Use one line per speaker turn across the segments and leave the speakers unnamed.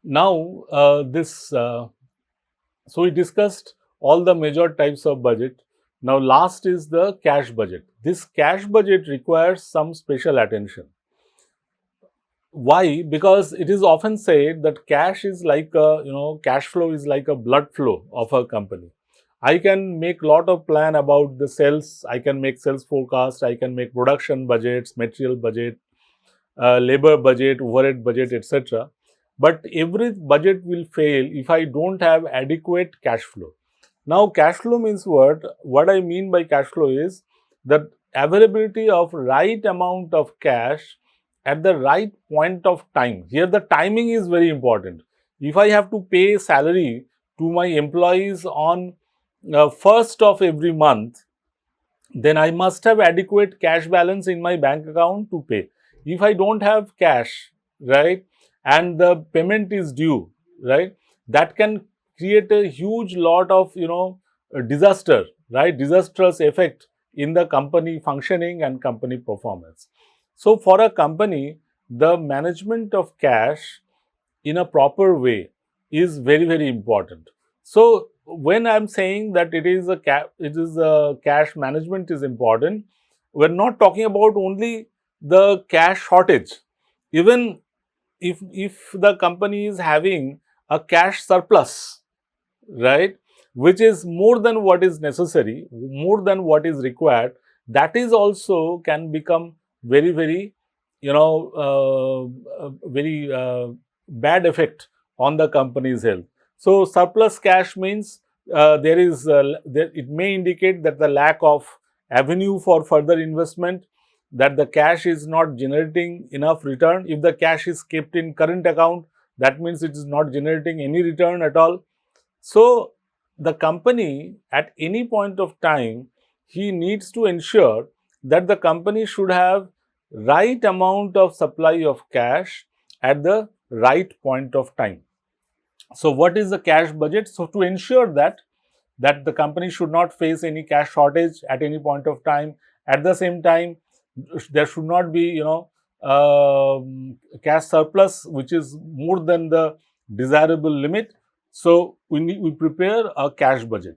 Now, so we discussed all the major types of budget. Now, last is the cash budget. This cash budget requires some special attention. Why? Because it is often said that cash is like a, cash flow is like a blood flow of a company. I can make lot of plan about the sales. I can make sales forecast. I can make production budgets, material budget, labor budget, overhead budget, etc. But every budget will fail if I don't have adequate cash flow. Now, cash flow means what? What I mean by cash flow is the availability of right amount of cash at the right point of time. Here, the timing is very important. If I have to pay salary to my employees on first of every month, then I must have adequate cash balance in my bank account to pay. If I don't have cash, right, and the payment is due, right, that can create a huge lot of, disaster, right, disastrous effect in the company functioning and company performance. So, for a company, the management of cash in a proper way is very, very important. So, when I'm saying that it is a cash management is important, we're not talking about only the cash shortage. Even if the company is having a cash surplus, right, which is more than what is necessary, more than what is required, that is also can become very, very, very bad effect on the company's health. So, surplus cash means it may indicate that the lack of avenue for further investment, that the cash is not generating enough return. If the cash is kept in current account, that means it is not generating any return at all. So, the company at any point of time, he needs to ensure that the company should have right amount of supply of cash at the right point of time. So, what is the cash budget? So, to ensure that the company should not face any cash shortage at any point of time. At the same time, there should not be, cash surplus which is more than the desirable limit. So, we prepare a cash budget.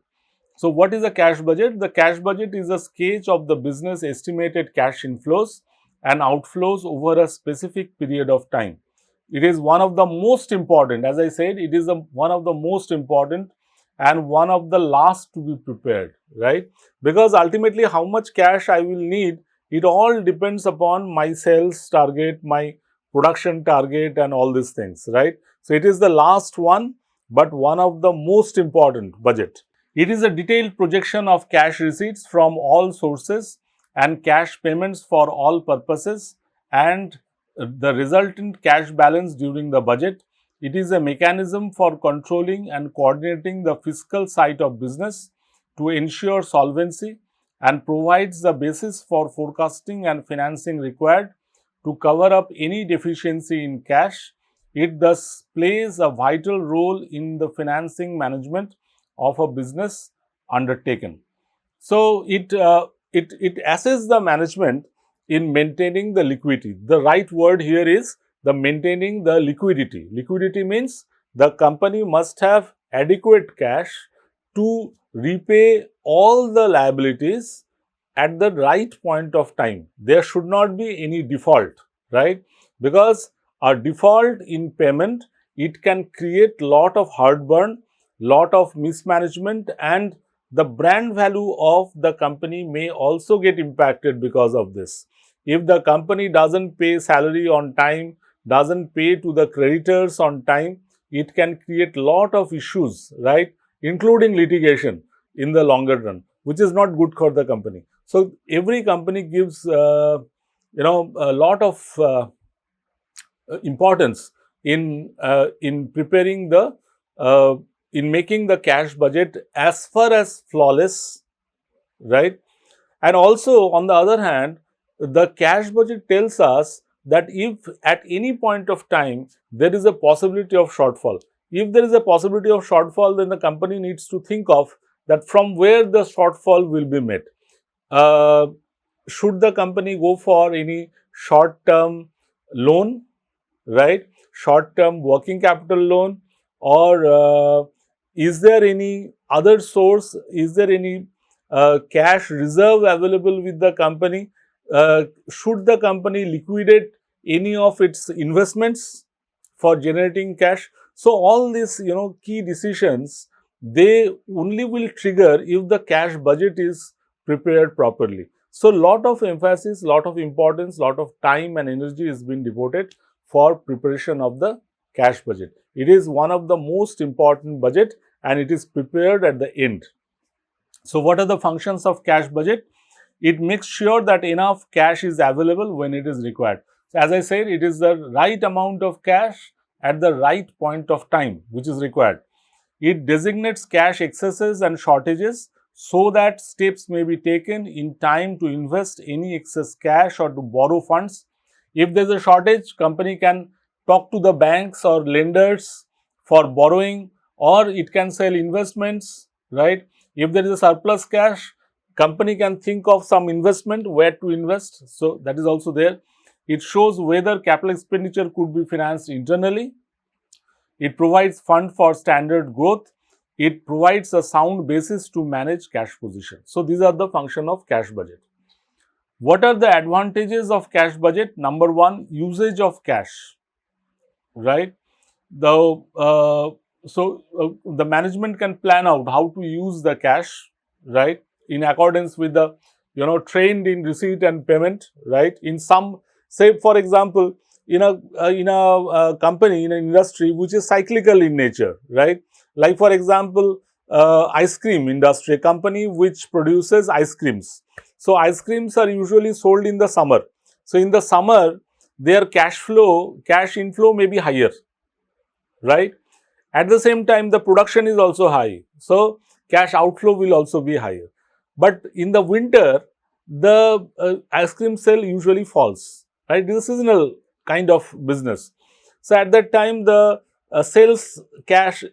So, what is a cash budget? The cash budget is a sketch of the business estimated cash inflows and outflows over a specific period of time. It is one of the most important, as I said, it is one of the most important and one of the last to be prepared, right? Because ultimately, how much cash I will need, it all depends upon my sales target, my production target, and all these things, right? So, it is the last one, but one of the most important budget. It is a detailed projection of cash receipts from all sources and cash payments for all purposes and the resultant cash balance during the budget. It is a mechanism for controlling and coordinating the fiscal side of business to ensure solvency and provides the basis for forecasting and financing required to cover up any deficiency in cash. It thus plays a vital role in the financing management of a business undertaken. So, it assesses the management in maintaining the liquidity. The right word here is the maintaining the liquidity. Liquidity means the company must have adequate cash to repay all the liabilities at the right point of time. There should not be any default, right? Because a default in payment, it can create lot of heartburn, lot of mismanagement, and the brand value of the company may also get impacted because of this. If the company doesn't pay salary on time, doesn't pay to the creditors on time, it can create lot of issues, right, including litigation in the longer run, which is not good for the company. So, every company gives a lot of importance in preparing the in making the cash budget as far as flawless, right? And also, on the other hand, the cash budget tells us that if at any point of time there is a possibility of shortfall, if there is a possibility of shortfall, then the company needs to think of that from where the shortfall will be met. Should the company go for any short-term loan, right? short-term working capital loan, or is there any other source, is there any cash reserve available with the company? Should the company liquidate any of its investments for generating cash? So all these, key decisions, they only will trigger if the cash budget is prepared properly. So lot of emphasis, lot of importance, lot of time and energy is being devoted for preparation of the cash budget. It is one of the most important budget and it is prepared at the end. So what are the functions of cash budget? It makes sure that enough cash is available when it is required. So as I said, it is the right amount of cash at the right point of time which is required. It designates cash excesses and shortages so that steps may be taken in time to invest any excess cash or to borrow funds. If there is a shortage, company can talk to the banks or lenders for borrowing, or it can sell investments, right? If there is a surplus cash, company can think of some investment, where to invest. So that is also there. It shows whether capital expenditure could be financed internally. It provides fund for standard growth. It provides a sound basis to manage cash position. So these are the function of cash budget. What are the advantages of cash budget? Number one, usage of cash, right? The management can plan out how to use the cash, right, in accordance with the trend in receipt and payment, right? In some, say for example, in a company, in an industry which is cyclical in nature, right? Like for example, ice cream industry, a company which produces ice creams. So ice creams are usually sold in the summer. So in the summer, their cash inflow may be higher, right? At the same time, the production is also high. So cash outflow will also be higher. But in the winter, the ice cream sale usually falls, right? This is seasonal kind of business. So at that time, the sales cash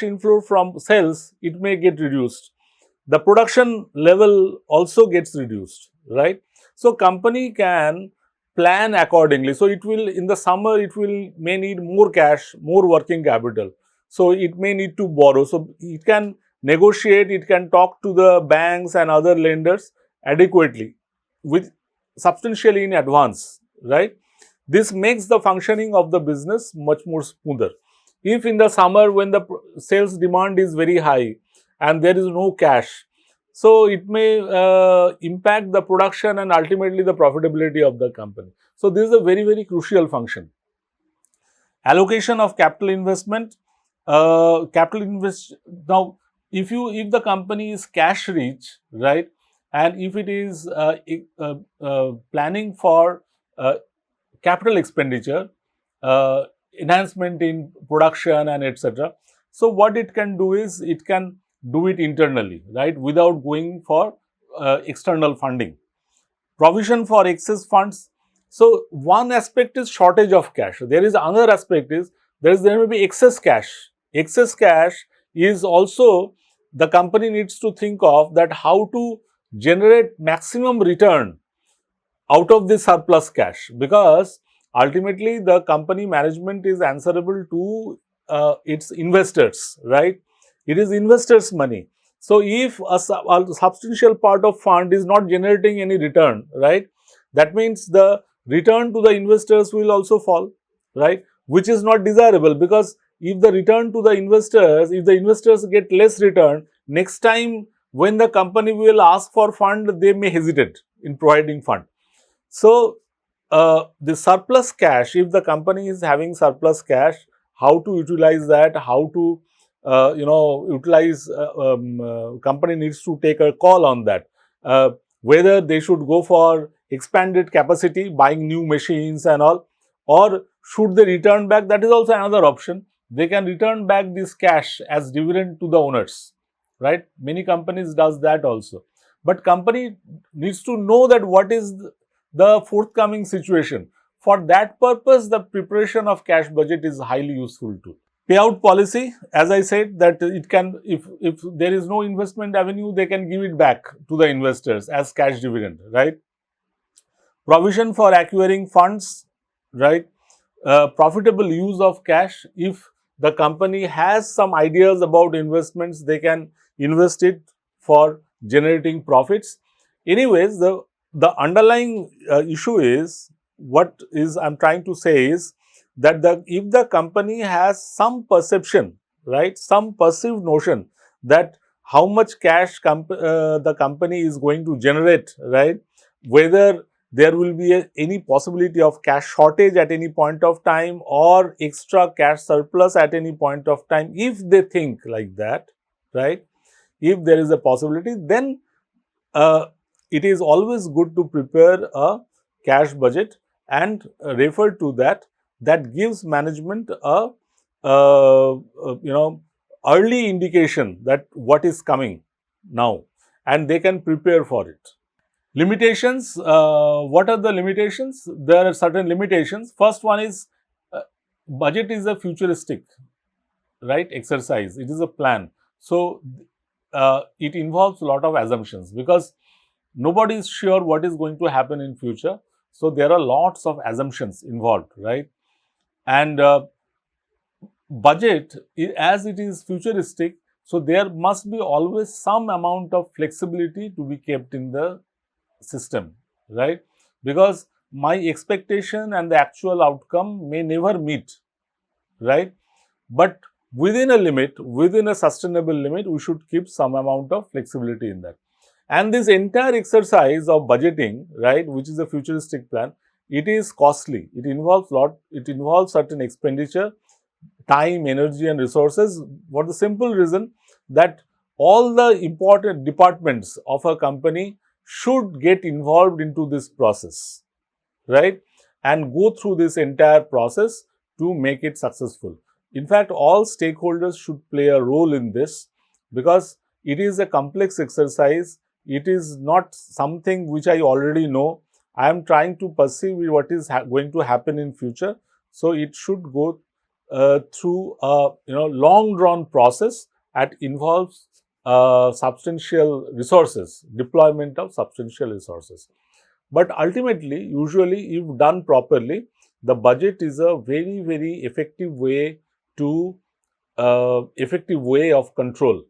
inflow from sales, it may get reduced. The production level also gets reduced, right? So company can plan accordingly. So it will, in the summer, may need more cash, more working capital. So it may need to borrow. So it can negotiate, it can talk to the banks and other lenders adequately with substantially in advance, right? This makes the functioning of the business much more smoother. If in the summer when the sales demand is very high and there is no cash, so it may impact the production and ultimately the profitability of the company. So this is a very, very crucial function. Allocation of capital investment. Now, if the company is cash rich, right, and if it is planning for capital expenditure, enhancement in production and etc. So what it can do is it can do it internally, right, without going for external funding. Provision for excess funds. So one aspect is shortage of cash. There is another aspect is there may be excess cash. Excess cash is also the company needs to think of that how to generate maximum return out of this surplus cash, because ultimately the company management is answerable to its investors, right? It is investors' money. So if a substantial part of fund is not generating any return, right, that means the return to the investors will also fall, right, which is not desirable, because if the return to the investors, if the investors get less return, next time when the company will ask for fund, they may hesitate in providing fund. So the surplus cash, if the company is having surplus cash, how to utilize that, how to utilize, company needs to take a call on that, whether they should go for expanded capacity, buying new machines and all, or should they return back. That is also another option. They can return back this cash as dividend to the owners, right? Many companies does that also. But company needs to know that what is the forthcoming situation. For that purpose, the preparation of cash budget is highly useful too. Payout policy, as I said, that it can, if there is no investment avenue, they can give it back to the investors as cash dividend, right? Provision for acquiring funds, right? profitable use of cash. If the company has some ideas about investments, they can invest it for generating profits. Anyways, the underlying issue is, what is I'm trying to say is that if the company has some perception, right, some perceived notion that how much cash the company is going to generate, right, whether there will be any possibility of cash shortage at any point of time or extra cash surplus at any point of time. If they think like that, right, if there is a possibility, then uh, it is always good to prepare a cash budget and refer to that. That gives management a early indication that what is coming now, and they can prepare for it. Limitations, what are the limitations? There are certain limitations. First one is, budget is a futuristic, right, exercise. It is a plan. So, it involves a lot of assumptions because nobody is sure what is going to happen in future. So, there are lots of assumptions involved, right? And budget, as it is futuristic, so there must be always some amount of flexibility to be kept in the system, right? Because my expectation and the actual outcome may never meet, right? But within a limit, within a sustainable limit, we should keep some amount of flexibility in that. And this entire exercise of budgeting, right, which is a futuristic plan, it is costly. It involves certain expenditure, time, energy and resources, for the simple reason that all the important departments of a company should get involved into this process, right, and go through this entire process to make it successful. In fact, all stakeholders should play a role in this because it is a complex exercise. It is not something which I already know. I am trying to perceive what is going to happen in future. So, it should go through a long drawn process that involves substantial resources, deployment of substantial resources. But ultimately, usually if done properly, the budget is a very, very effective way of control,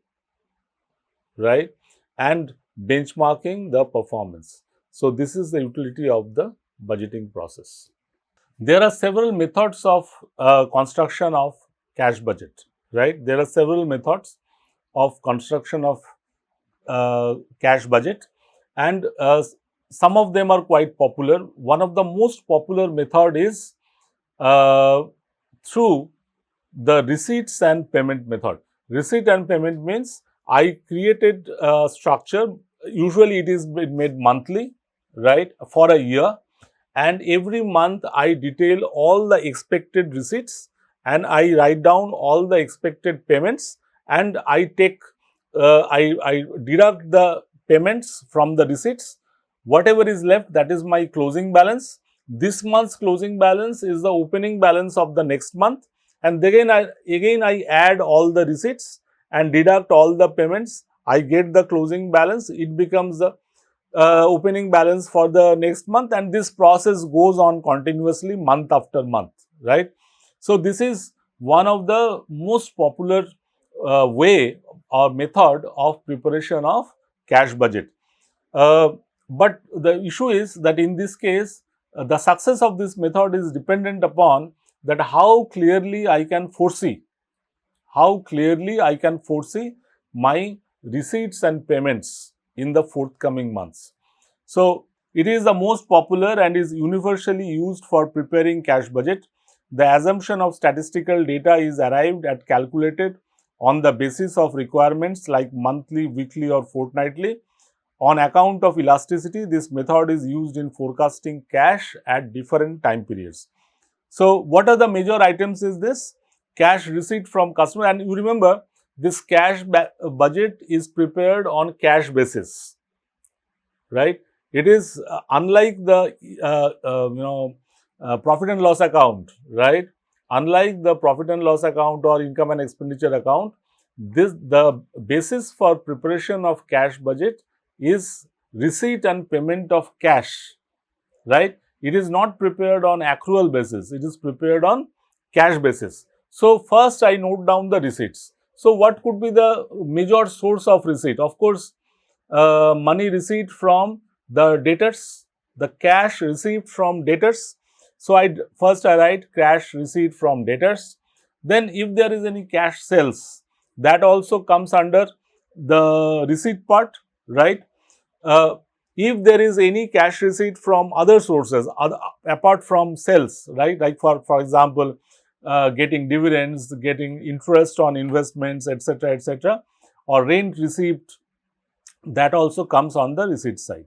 right, and benchmarking the performance. So, this is the utility of the budgeting process. There are several methods of construction of cash budget, right? There are several methods of construction of cash budget, and some of them are quite popular. One of the most popular method is through the receipts and payment method. Receipt and payment means I created a structure. Usually, it is made monthly, right, for a year, and every month I detail all the expected receipts and I write down all the expected payments, and I take I deduct the payments from the receipts. Whatever is left, that is my closing balance. This month's closing balance is the opening balance of the next month, and again I add all the receipts and deduct all the payments. I get the closing balance. It becomes the opening balance for the next month, and this process goes on continuously month after month, right? So, this is one of the most popular way or method of preparation of cash budget. But the issue is that in this case, the success of this method is dependent upon that how clearly I can foresee my receipts and payments in the forthcoming months. So, it is the most popular and is universally used for preparing cash budget. The assumption of statistical data is arrived at calculated on the basis of requirements like monthly, weekly or fortnightly. On account of elasticity, this method is used in forecasting cash at different time periods. So, what are the major items is this? Cash receipt from customer, and you remember this cash budget is prepared on cash basis, right? It is unlike the profit and loss account, right? Unlike the profit and loss account or income and expenditure account, the basis for preparation of cash budget is receipt and payment of cash, right? it is not prepared on accrual basis, it is prepared on cash basis. So, first I note down the receipts. So, what could be the major source of receipt? Of course, money receipt from the debtors, the cash received from debtors. So, first I write cash receipt from debtors. Then if there is any cash sales, that also comes under the receipt part, right? If there is any cash receipt from other sources apart from sales, right, like for example, getting dividends, getting interest on investments, etc., or rent received, that also comes on the receipt side,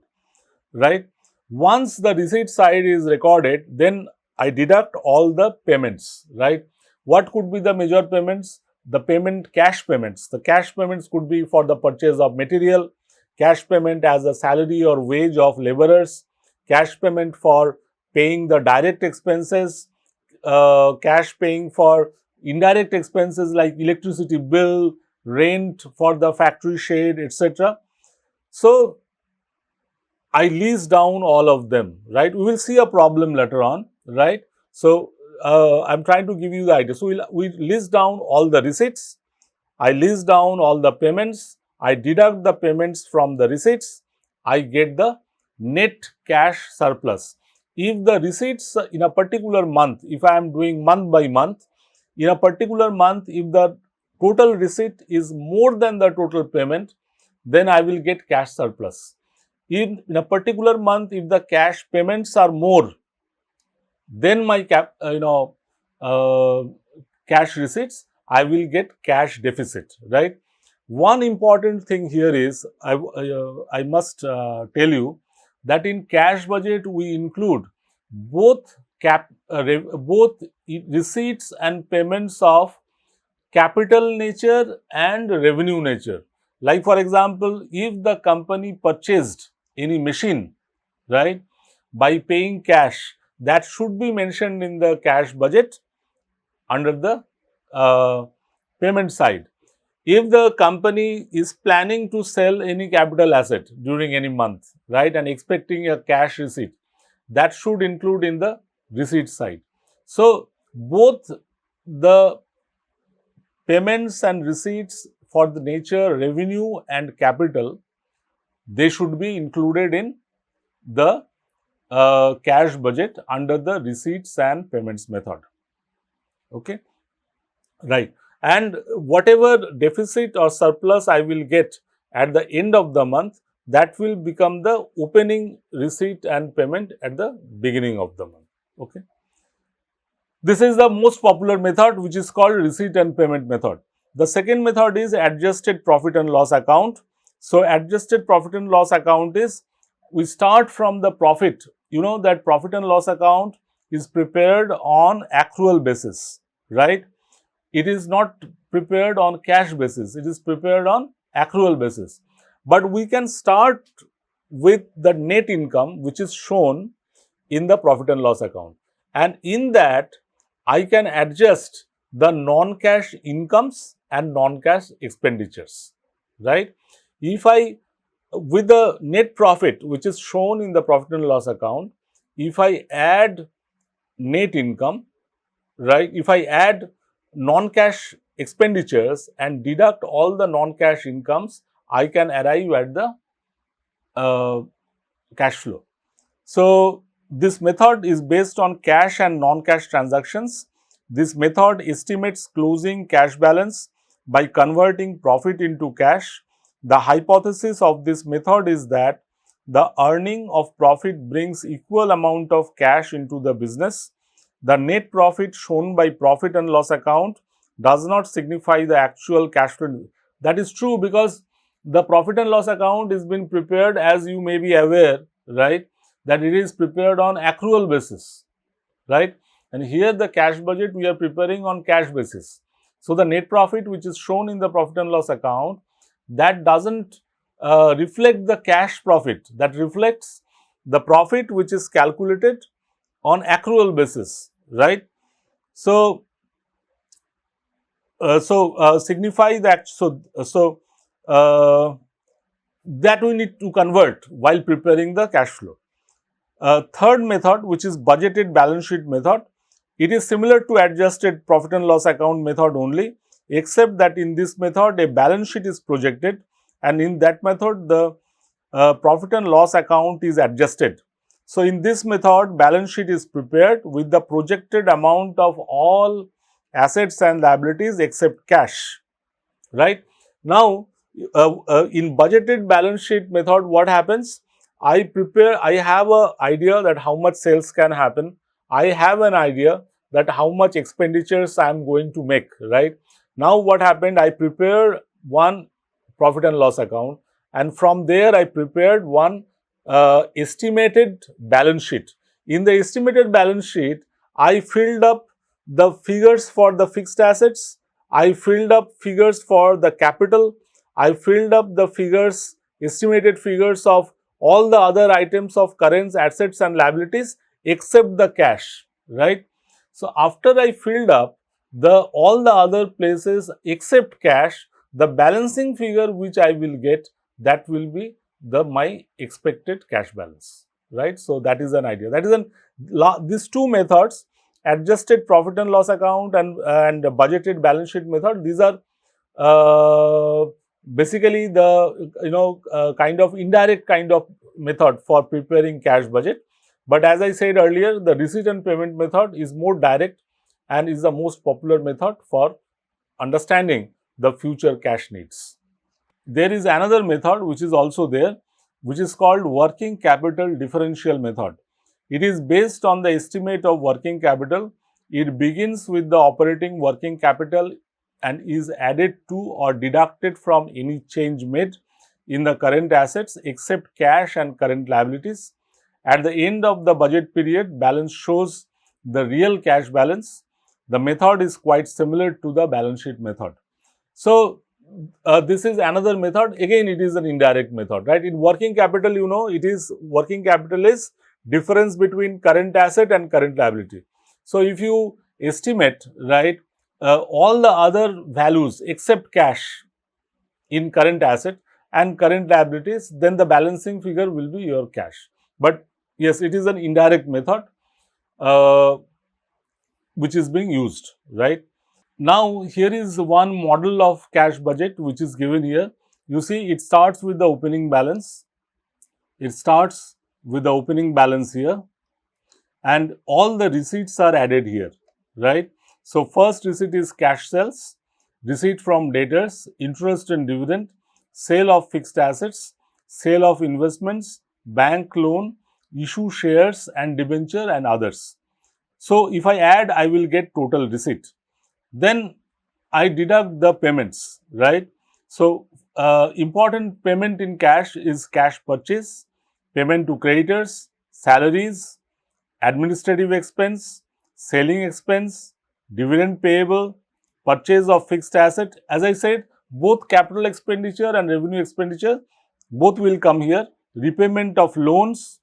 right? Once the receipt side is recorded, then I deduct all the payments, right? What could be the major payments? The cash payments. The cash payments could be for the purchase of material, cash payment as a salary or wage of laborers, cash payment for paying the direct expenses, cash paying for indirect expenses like electricity bill, rent for the factory shed, etc. So, I list down all of them, right? We will see a problem later on, right? So, I'm trying to give you the idea. So, we list down all the receipts, I list down all the payments, I deduct the payments from the receipts, I get the net cash surplus. If the receipts in a particular month, if I am doing month by month, in a particular month, if the total receipt is more than the total payment, then I will get cash surplus. In a particular month, if the cash payments are more, then my cash receipts, I will get cash deficit, right? One important thing here is I must tell you that in cash budget we include both receipts and payments of capital nature and revenue nature. Like for example, if the company purchased any machine, right, by paying cash, that should be mentioned in the cash budget under the payment side. If the company is planning to sell any capital asset during any month, right, and expecting a cash receipt, that should include in the receipt side. So, both the payments and receipts for the nature revenue and capital, they should be included in the cash budget under the receipts and payments method. Okay, right. And whatever deficit or surplus I will get at the end of the month, that will become the opening receipt and payment at the beginning of the month. Okay. This is the most popular method, which is called receipt and payment method. The second method is adjusted profit and loss account. So, adjusted profit and loss account is, we start from the profit. You know that profit and loss account is prepared on accrual basis, right? It is not prepared on cash basis, it is prepared on accrual basis. But we can start with the net income, which is shown in the profit and loss account. And in that, I can adjust the non-cash incomes and non-cash expenditures, right? If I, with the net profit, which is shown in the profit and loss account, if I add net income, right, if I add non-cash expenditures and deduct all the non-cash incomes, I can arrive at the cash flow. So, this method is based on cash and non-cash transactions. This method estimates closing cash balance by converting profit into cash. The hypothesis of this method is that the earning of profit brings equal amount of cash into the business. The net profit shown by profit and loss account does not signify the actual cash flow. That is true, because the profit and loss account is being prepared, as you may be aware, right, that it is prepared on accrual basis, right? And here the cash budget we are preparing on cash basis. So, the net profit which is shown in the profit and loss account, that doesn't reflect the cash profit, that reflects the profit which is calculated on accrual basis, right? So, signify that, that we need to convert while preparing the cash flow. Third method, which is budgeted balance sheet method. It is similar to adjusted profit and loss account method only, except that in this method a balance sheet is projected, and in that method the profit and loss account is adjusted. So, in this method balance sheet is prepared with the projected amount of all assets and liabilities except cash, right. Now, in budgeted balance sheet method, what happens? I have a idea that how much sales can happen. I have an idea that how much expenditures I am going to make, right. Now, what happened? I prepare one profit and loss account, and from there I prepared one estimated balance sheet. In the estimated balance sheet, I filled up the figures for the fixed assets, I filled up figures for the capital, I filled up the figures, estimated figures of all the other items of current assets and liabilities except the cash, right. So, after I filled up all the other places except cash, the balancing figure which I will get, that will be my expected cash balance, right. So, that is an idea. That is these two methods, adjusted profit and loss account and budgeted balance sheet method, these are basically the kind of indirect kind of method for preparing cash budget. But as I said earlier, the receipt and payment method is more direct and is the most popular method for understanding the future cash needs. There is another method which is also there, which is called working capital differential method. It is based on the estimate of working capital. It begins with the operating working capital and is added to or deducted from any change made in the current assets except cash and current liabilities. At the end of the budget period, balance shows the real cash balance. The method is quite similar to the balance sheet method. So, this is another method. Again, it is an indirect method, right. In working capital, working capital is difference between current asset and current liability. So, if you estimate, right, all the other values except cash in current asset and current liabilities, then the balancing figure will be your cash. But yes, it is an indirect method which is being used, right. Now, here is one model of cash budget which is given here. You see, it starts with the opening balance. It starts with the opening balance here, and all the receipts are added here, right. So, first receipt is cash sales, receipt from debtors, interest and dividend, sale of fixed assets, sale of investments, bank loan, issue shares and debenture and others. So, if I add, I will get total receipt. Then I deduct the payments, right. So, important payment in cash is cash purchase, payment to creditors, salaries, administrative expense, selling expense, dividend payable, purchase of fixed asset. As I said, both capital expenditure and revenue expenditure, both will come here. Repayment of loans,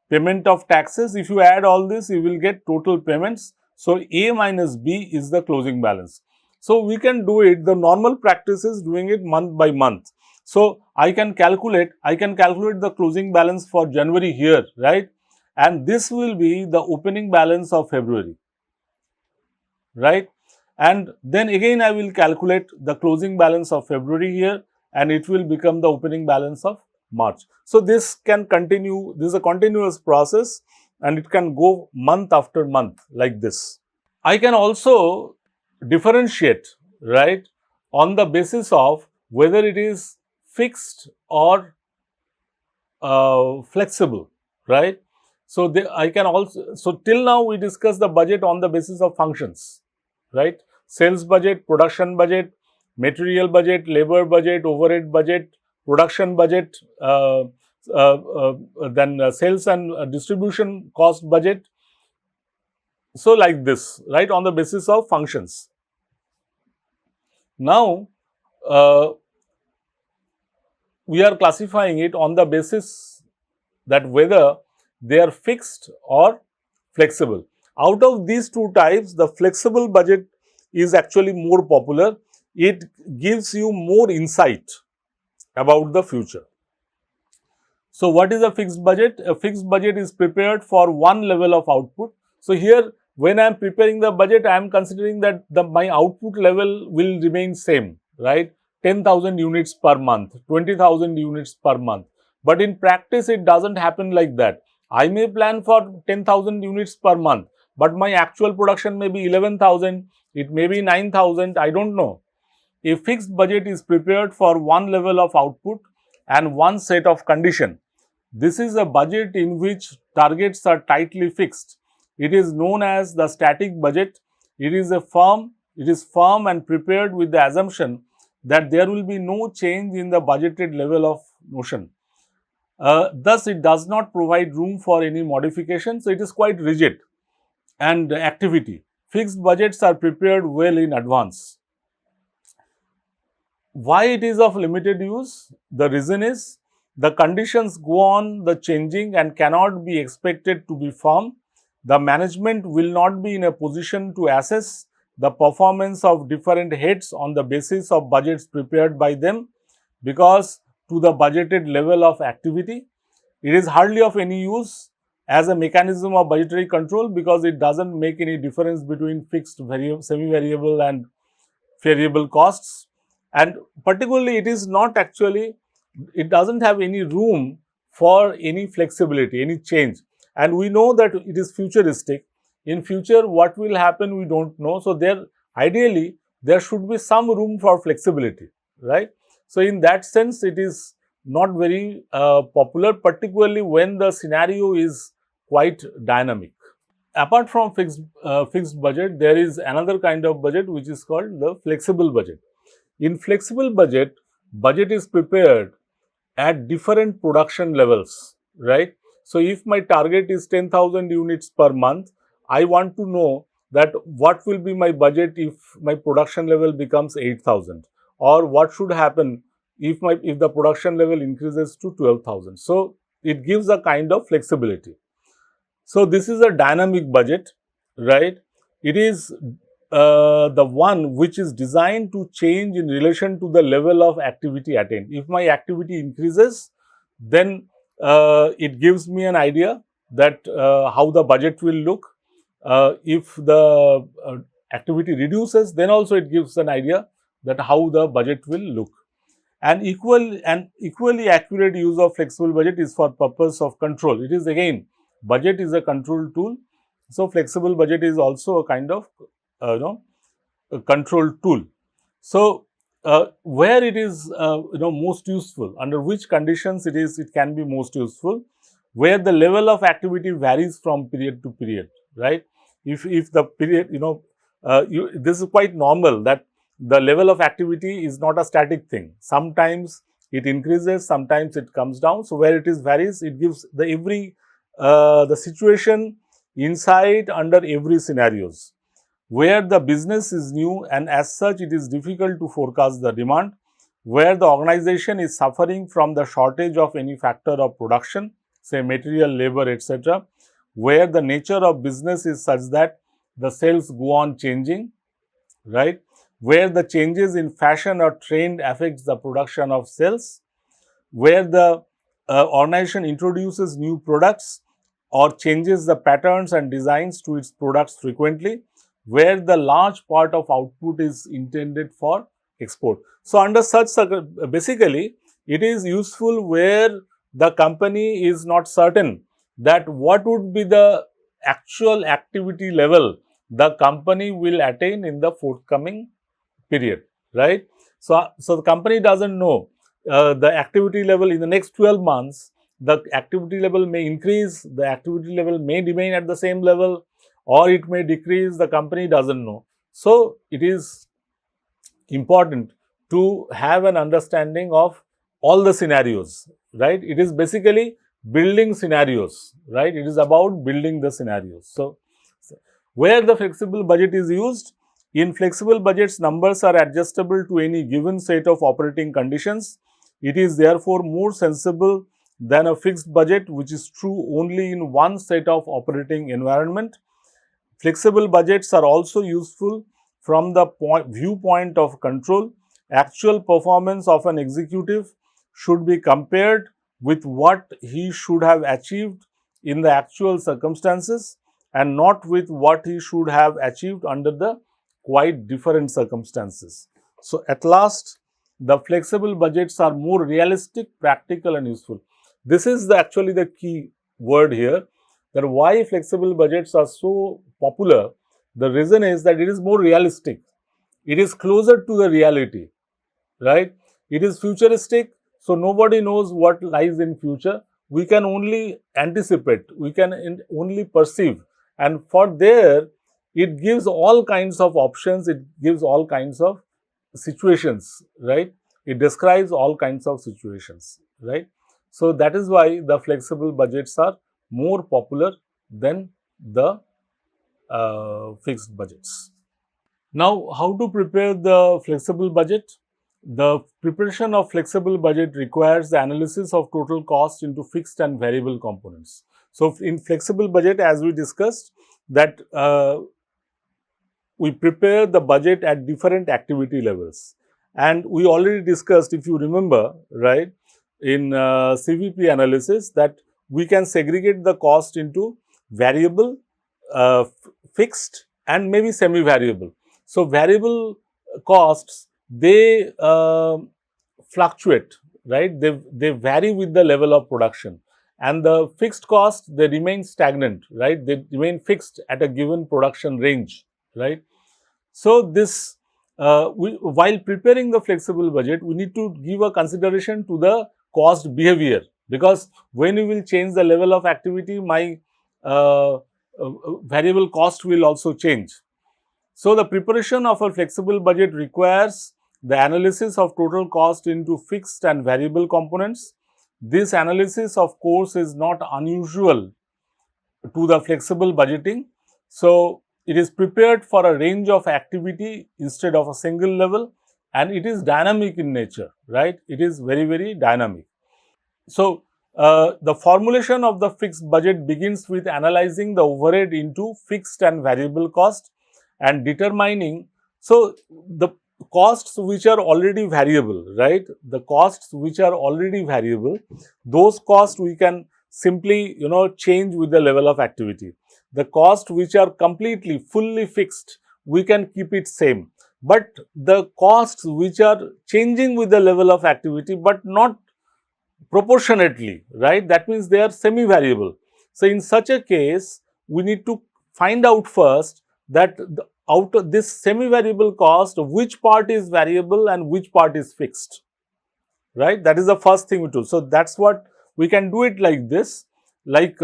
payment of taxes. If you add all this, you will get total payments. So, A minus B is the closing balance. So, we can do it, the normal practice is doing it month by month. So, I can calculate the closing balance for January here, right, and this will be the opening balance of February, right, and then again I will calculate the closing balance of February here, and it will become the opening balance of March. So, this can continue, this is a continuous process and it can go month after month like this. I can also differentiate, right, on the basis of whether it is fixed or flexible, right. So, I can also, so till now we discussed the budget on the basis of functions, right, sales budget, production budget, material budget, labor budget, overhead budget, production budget, then sales and distribution cost budget. So, like this, right, on the basis of functions. Now, we are classifying it on the basis that whether they are fixed or flexible. Out of these two types, the flexible budget is actually more popular. It gives you more insight about the future. So what is a fixed budget? A fixed budget is prepared for one level of output. So here, when I am preparing the budget, I am considering that my output level will remain same, right? 10,000 units per month, 20,000 units per month. But in practice, it doesn't happen like that. I may plan for 10,000 units per month, but my actual production may be 11,000, it may be 9,000, I don't know. A fixed budget is prepared for one level of output and one set of condition. This is a budget in which targets are tightly fixed. It is known as the static budget. It is firm and prepared with the assumption that there will be no change in the budgeted level of motion. Thus, it does not provide room for any modification, so it is quite rigid. And activity. Fixed budgets are prepared well in advance. Why it is of limited use? The reason is the conditions go on the changing and cannot be expected to be firm. The management will not be in a position to assess the performance of different heads on the basis of budgets prepared by them, because to the budgeted level of activity. It is hardly of any use as a mechanism of budgetary control, because it doesn't make any difference between fixed, semi-variable and variable costs. And particularly, it is not actually, it doesn't have any room for any flexibility, any change. And we know that it is futuristic. In future, what will happen, we don't know. So, ideally, there should be some room for flexibility, right? So, in that sense, it is not very popular, particularly when the scenario is quite dynamic. Apart from fixed budget, there is another kind of budget which is called the flexible budget. In flexible budget, budget is prepared at different production levels, right? So, if my target is 10,000 units per month, I want to know that what will be my budget if my production level becomes 8,000, or what should happen if the production level increases to 12,000. So, it gives a kind of flexibility. So, this is a dynamic budget, right? It is the one which is designed to change in relation to the level of activity attained. If my activity increases, then it gives me an idea that how the budget will look. If the activity reduces, then also it gives an idea that how the budget will look. And equally accurate use of flexible budget is for purpose of control. It is again, budget is a control tool. So, flexible budget is also a kind of a control tool. So, where it is most useful, under which conditions it can be most useful, where the level of activity varies from period to period, right? If the period, this is quite normal that the level of activity is not a static thing. Sometimes it increases, sometimes it comes down. So, where it is varies, it gives the situation insight under every scenarios. Where the business is new and as such it is difficult to forecast the demand, where the organization is suffering from the shortage of any factor of production, say material, labor, etc., where the nature of business is such that the sales go on changing, right? Where the changes in fashion or trend affects the production of sales, where the organization introduces new products or changes the patterns and designs to its products frequently, where the large part of output is intended for export. So, under such basically, it is useful where the company is not certain that what would be the actual activity level the company will attain in the forthcoming period, right? So, the company doesn't know the activity level in the next 12 months, the activity level may increase, the activity level may remain at the same level, or it may decrease, the company doesn't know. So, it is important to have an understanding of all the scenarios, right? It is basically building scenarios, right? It is about building the scenarios. So, where the flexible budget is used, in flexible budgets, numbers are adjustable to any given set of operating conditions. It is therefore more sensible than a fixed budget, which is true only in one set of operating environment. Flexible budgets are also useful from the viewpoint of control. Actual performance of an executive should be compared with what he should have achieved in the actual circumstances and not with what he should have achieved under the quite different circumstances. So, at last, the flexible budgets are more realistic, practical and useful. This is actually the key word here, that why flexible budgets are so popular. The reason is that it is more realistic. It is closer to the reality, right? It is futuristic, so nobody knows what lies in future. We can only anticipate, we can only perceive, and for there it gives all kinds of options, it gives all kinds of situations, right? It describes all kinds of situations, right? So that is why the flexible budgets are more popular than the fixed budgets. Now, how to prepare the flexible budget? The preparation of flexible budget requires the analysis of total cost into fixed and variable components. So, in flexible budget, as we discussed, that we prepare the budget at different activity levels, and we already discussed, if you remember, right, in CVP analysis, that we can segregate the cost into variable, fixed and maybe semi-variable. So, variable costs, they fluctuate, right? They vary with the level of production, and the fixed costs, they remain stagnant, right? They remain fixed at a given production range, right? So, this while preparing the flexible budget, we need to give a consideration to the cost behavior, because when we will change the level of activity, my variable cost will also change. So, the preparation of a flexible budget requires the analysis of total cost into fixed and variable components. This analysis, of course, is not unusual to the flexible budgeting. So, it is prepared for a range of activity instead of a single level, and it is dynamic in nature, right? It is very, very dynamic. So, the formulation of the fixed budget begins with analyzing the overhead into fixed and variable cost and determining, so the costs which are already variable, right? The costs which are already variable, those costs we can simply, change with the level of activity. The costs which are completely, fully fixed, we can keep it same. But the costs which are changing with the level of activity, but not proportionately, right? That means they are semi-variable. So, in such a case, we need to find out first that out of this semi-variable cost, which part is variable and which part is fixed, right? That is the first thing we do. So, that is what we can do it like this, like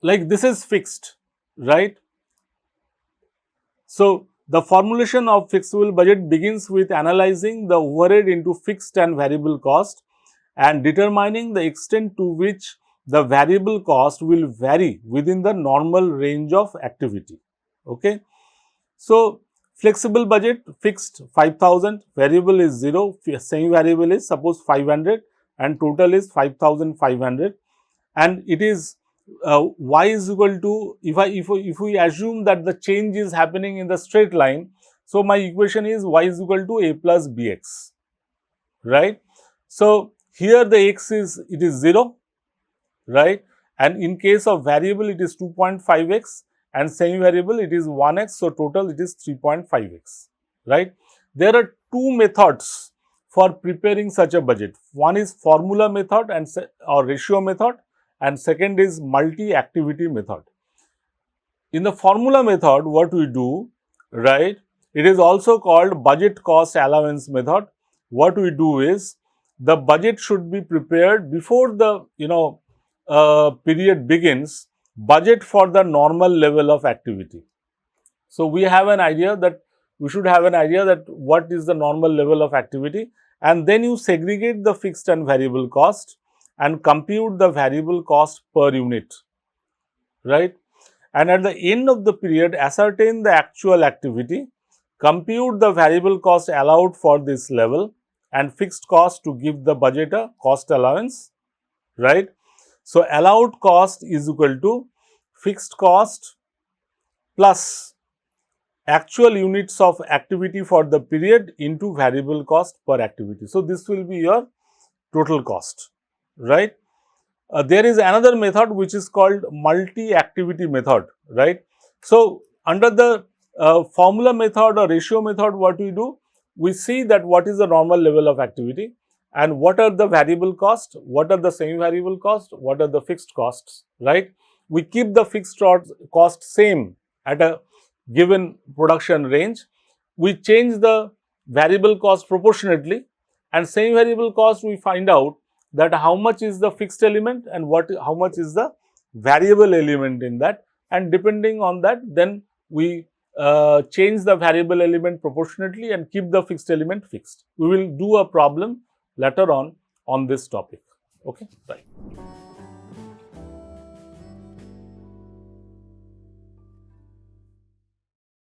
this is fixed, right? So, the formulation of flexible budget begins with analyzing the overhead into fixed and variable cost and determining the extent to which the variable cost will vary within the normal range of activity. Okay. So, flexible budget, fixed 5,000, variable is 0, semi-variable is suppose 500 and total is 5,500, and it is y is equal to, if we assume that the change is happening in the straight line, so my equation is y is equal to a plus bx, right. So, here the x is, it is 0, right, and in case of variable it is 2.5x and semi-variable it is 1x, so total it is 3.5x, right. There are two methods for preparing such a budget. One is formula method and or ratio method, and second is multi-activity method. In the formula method, what we do, right, it is also called budget cost allowance method. What we do is, the budget should be prepared before the period begins, budget for the normal level of activity. So, we have an idea that we should have an idea that what is the normal level of activity, and then you segregate the fixed and variable cost and compute the variable cost per unit, right. And at the end of the period, ascertain the actual activity, compute the variable cost allowed for this level and fixed cost to give the budget a cost allowance, right. So, allowed cost is equal to fixed cost plus actual units of activity for the period into variable cost per activity. So, this will be your total cost, right? There is another method which is called multi-activity method, right? So, under the formula method or ratio method, what we do? We see that what is the normal level of activity and what are the variable costs, what are the semi-variable costs, what are the fixed costs, right? We keep the fixed cost same at a given production range. We change the variable cost proportionately, and semi-variable cost we find out that how much is the fixed element and how much is the variable element in that, and depending on that then we change the variable element proportionately and keep the fixed element fixed. We will do a problem later on this topic. Okay, right.